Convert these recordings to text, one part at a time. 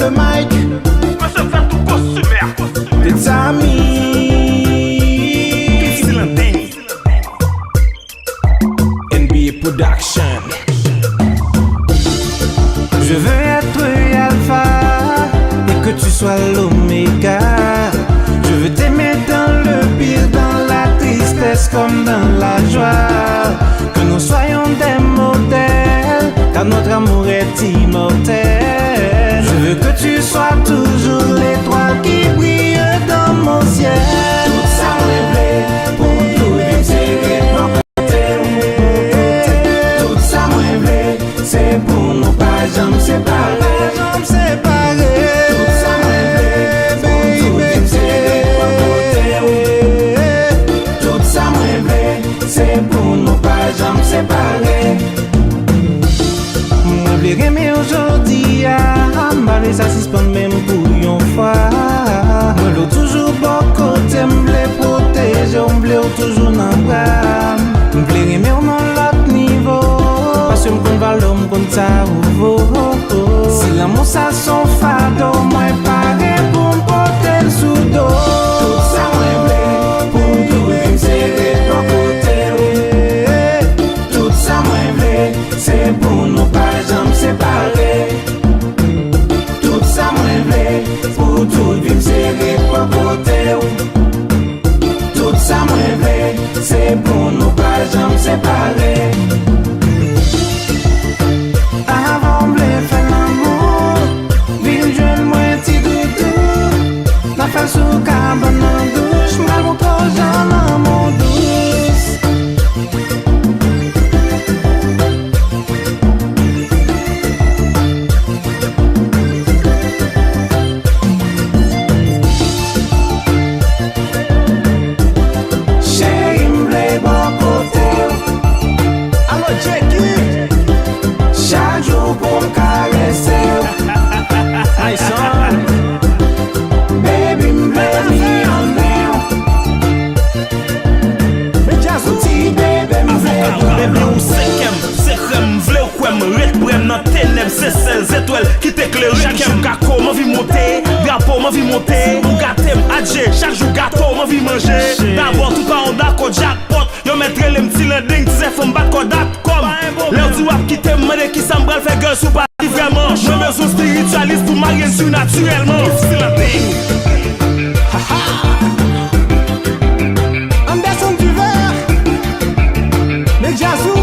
le mic. Monsieur fait tout costumaire. Dud Samy. Cliff Tilanding. NBA Production. Je veux être alpha et que tu sois l'oméga. Je veux t'aimer dans le pire, dans la tristesse comme dans la joie. Que nous soyons des modèles, car notre amour est immortel. Je veux que tu sois toujours l'étoile qui brille dans mon ciel. Tout ça rêvé pour tout vivre serré mon côté. Tout ça rêvé, c'est pour nous pas jamais séparer. Tout ça rêvé pour tout vivre serré mon côté. Tout ça rêvé, c'est pour nous pas jamais séparer. Moi je l'ai aimé aujourd'hui, mais ça suspend même pour une fois. Moi l'ai toujours bon côté, m'blé protéger, m'blé toujours dans le bras. M'blé aimer dans l'autre niveau, parce que m'conn valeur, m'conn ça vaut. Si l'amour ça son fardeau, moi paré pour m'porter le sous dos. Tout ça m'blé pour tout vivre serré dans côté. Tout ça m'blé, c'est pour nous pas jamais séparer. Tout ça m'blé pour tout vivre serré dans côté. Tout ça m'blé, c'est pour nous pas jamais séparer. Avant m'blé faire l'amour, ville jeune moi ti doudou. La faire sous cabane en douche, mal mon projet dans mon douce. Chérie m'blé bon côté. Allo Jackie, chaque jour pour me caresser. Hey son, baby m'blé millionnaire. Mais Jazou ti baby m'blé. Bébé ou cinquième, c'est crème, v'lé ou quoi me reprenne dans ténèbres, c'est ces étoiles qui t'éclairent. Chaque jour gâteau, m'en vie monter, drapeau, m'en vie monter. Ou gâté m'adjé, chaque jour gâteau, m'en vie manger. D'abord tout en d'accord, jackpot, yo mettre les m'ti landing, tu sais faut m'battre Kodak comme. L'heure du wap qui t'aime, m'en qui s'embral fait gueule sous pas vraiment. Je me besoin spiritualiste pour marier sur naturellement. Cliff Tilanding. En descend du verre, mais Jazou.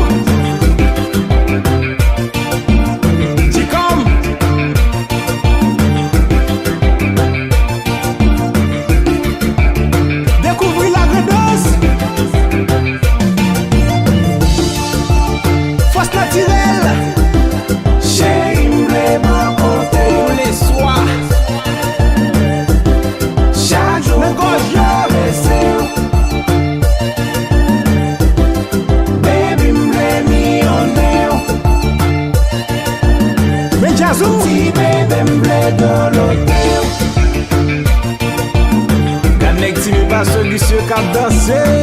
J'y comme. Découvrir la vraie dose. Force naturelle. Chérie m'blé bon côté. Pour les soirs. Chaque jour quand je essaie. Baby m'blé millionnaire. Mais Jazou. Si baby m'blé dans l'hôtel. Gars nèg ti me pas solution qu'à danser.